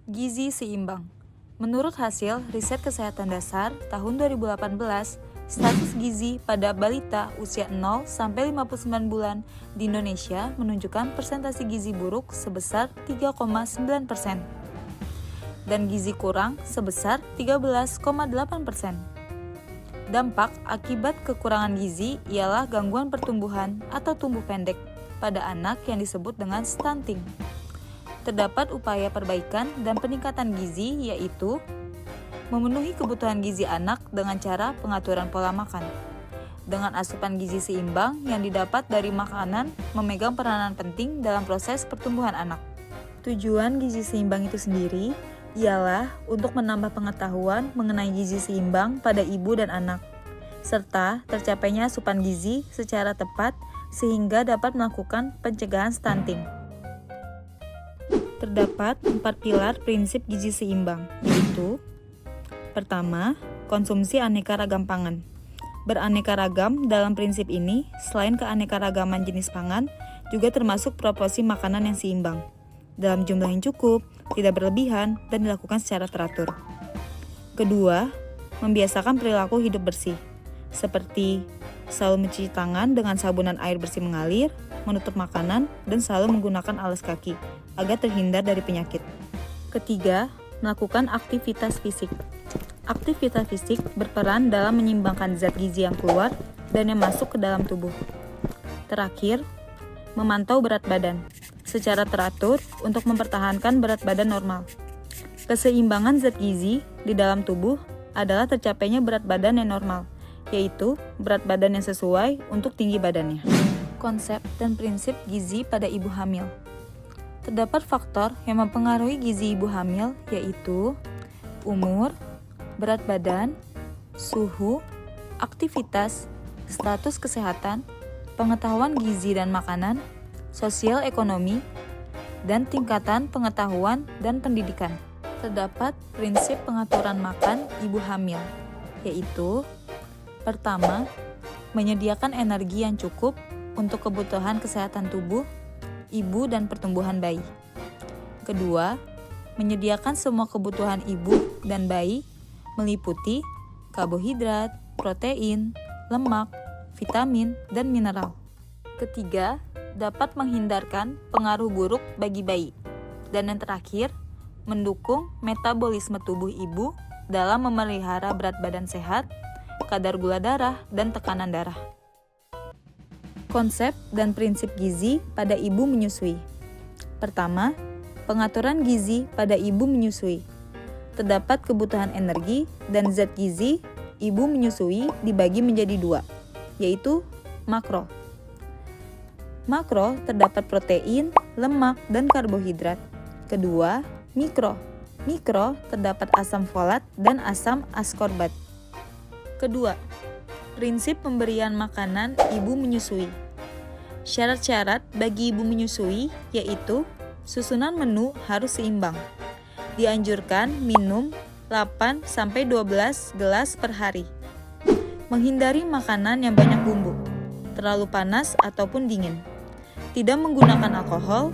Gizi seimbang. Menurut hasil riset kesehatan dasar tahun 2018, status gizi pada balita usia 0 sampai 59 bulan di Indonesia menunjukkan persentase gizi buruk sebesar 3,9% dan gizi kurang sebesar 13,8%. Dampak akibat kekurangan gizi ialah gangguan pertumbuhan atau tumbuh pendek pada anak yang disebut dengan stunting. Terdapat upaya perbaikan dan peningkatan gizi, yaitu memenuhi kebutuhan gizi anak dengan cara pengaturan pola makan. Dengan asupan gizi seimbang yang didapat dari makanan memegang peranan penting dalam proses pertumbuhan anak. Tujuan gizi seimbang itu sendiri ialah untuk menambah pengetahuan mengenai gizi seimbang pada ibu dan anak, serta tercapainya asupan gizi secara tepat sehingga dapat melakukan pencegahan stunting. Terdapat 4 pilar prinsip gizi seimbang, yaitu: pertama, konsumsi aneka ragam pangan. Beraneka ragam dalam prinsip ini, selain keanekaragaman jenis pangan, juga termasuk proporsi makanan yang seimbang, dalam jumlah yang cukup, tidak berlebihan, dan dilakukan secara teratur. Kedua, membiasakan perilaku hidup bersih, seperti selalu mencuci tangan dengan sabun dan air bersih mengalir, menutup makanan, dan selalu menggunakan alas kaki agar terhindar dari penyakit. Ketiga, melakukan aktivitas fisik. Aktivitas fisik berperan dalam menyeimbangkan zat gizi yang keluar dan yang masuk ke dalam tubuh. Terakhir, memantau berat badan secara teratur untuk mempertahankan berat badan normal. Keseimbangan zat gizi di dalam tubuh adalah tercapainya berat badan yang normal, yaitu berat badan yang sesuai untuk tinggi badannya. Konsep dan prinsip gizi pada ibu hamil. Terdapat faktor yang mempengaruhi gizi ibu hamil, yaitu umur, berat badan, suhu, aktivitas, status kesehatan, pengetahuan gizi dan makanan, sosial ekonomi, dan tingkatan pengetahuan dan pendidikan. Terdapat prinsip pengaturan makan ibu hamil, yaitu: pertama, menyediakan energi yang cukup untuk kebutuhan kesehatan tubuh, ibu dan pertumbuhan bayi. Kedua, menyediakan semua kebutuhan ibu dan bayi meliputi karbohidrat, protein, lemak, vitamin, dan mineral. Ketiga, dapat menghindarkan pengaruh buruk bagi bayi. Dan yang terakhir, mendukung metabolisme tubuh ibu dalam memelihara berat badan sehat, kadar gula darah, dan tekanan darah. Konsep dan prinsip gizi pada ibu menyusui. Pertama, pengaturan gizi pada ibu menyusui. Terdapat kebutuhan energi dan zat gizi ibu menyusui dibagi menjadi 2, yaitu makro. Makro terdapat protein, lemak, dan karbohidrat. Kedua, mikro. Mikro terdapat asam folat dan asam askorbat. Kedua, prinsip pemberian makanan ibu menyusui. Syarat-syarat bagi ibu menyusui yaitu susunan menu harus seimbang. Dianjurkan minum 8-12 gelas per hari. Menghindari makanan yang banyak bumbu, terlalu panas ataupun dingin. Tidak menggunakan alkohol,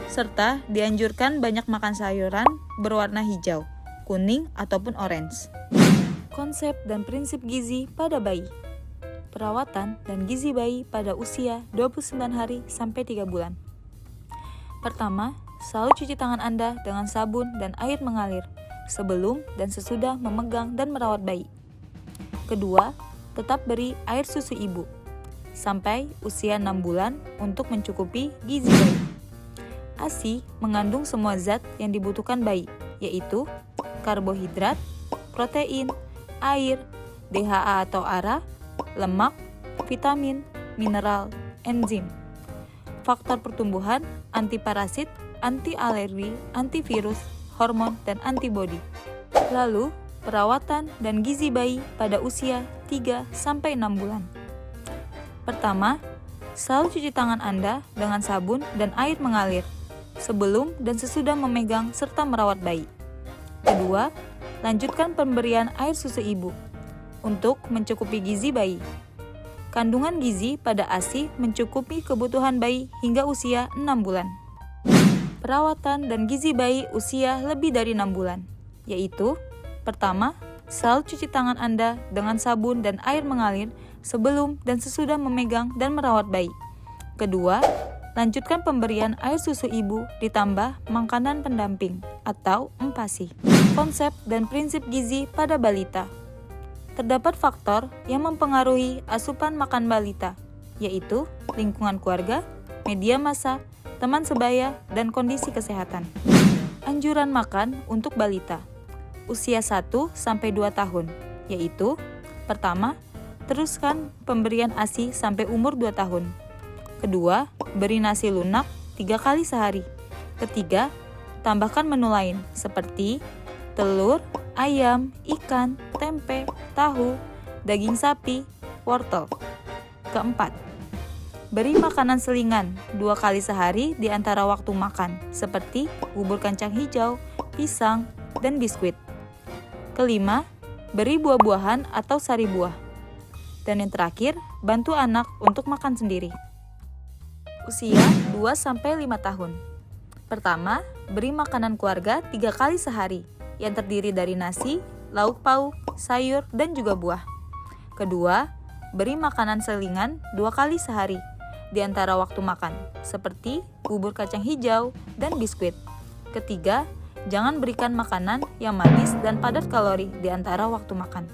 serta dianjurkan banyak makan sayuran berwarna hijau, kuning, ataupun orange. Konsep dan prinsip gizi pada bayi. Perawatan dan gizi bayi pada usia 29 hari sampai 3 bulan. Pertama, selalu cuci tangan Anda dengan sabun dan air mengalir sebelum dan sesudah memegang dan merawat bayi. Kedua, tetap beri air susu ibu sampai usia 6 bulan untuk mencukupi gizi bayi. ASI mengandung semua zat yang dibutuhkan bayi, yaitu karbohidrat, protein, air, DHA atau ARA, lemak, vitamin, mineral, enzim, faktor pertumbuhan, antiparasit, anti-alergi, antivirus, hormon, dan antibodi. Lalu, perawatan dan gizi bayi pada usia 3-6 bulan. Pertama, selalu cuci tangan Anda dengan sabun dan air mengalir sebelum dan sesudah memegang serta merawat bayi. Kedua, lanjutkan pemberian air susu ibu untuk mencukupi gizi bayi. Kandungan gizi pada ASI mencukupi kebutuhan bayi hingga usia 6 bulan. perawatan dan gizi bayi usia lebih dari 6 bulan, yaitu pertama, selalu cuci tangan Anda dengan sabun dan air mengalir sebelum dan sesudah memegang dan merawat bayi. Kedua, lanjutkan pemberian air susu ibu ditambah makanan pendamping atau MPASI. Konsep dan prinsip gizi pada balita. Terdapat faktor yang mempengaruhi asupan makan balita, yaitu lingkungan keluarga, media massa, teman sebaya, dan kondisi kesehatan. Anjuran makan untuk balita usia 1-2 tahun, yaitu pertama, teruskan pemberian ASI sampai umur 2 tahun. Kedua, beri nasi lunak 3 kali sehari. Ketiga, tambahkan menu lain seperti telur, ayam, ikan, tempe, tahu, daging sapi, wortel. Keempat, beri makanan selingan 2 kali sehari di antara waktu makan, seperti bubur kacang hijau, pisang, dan biskuit. Kelima, beri buah-buahan atau sari buah. Dan yang terakhir, bantu anak untuk makan sendiri. Usia 2-5 tahun. Pertama, beri makanan keluarga 3 kali sehari, yang terdiri dari nasi, lauk pauk, sayur, dan juga buah. Kedua, beri makanan selingan 2 kali sehari, di antara waktu makan, seperti bubur kacang hijau dan biskuit. Ketiga, jangan berikan makanan yang manis dan padat kalori di antara waktu makan.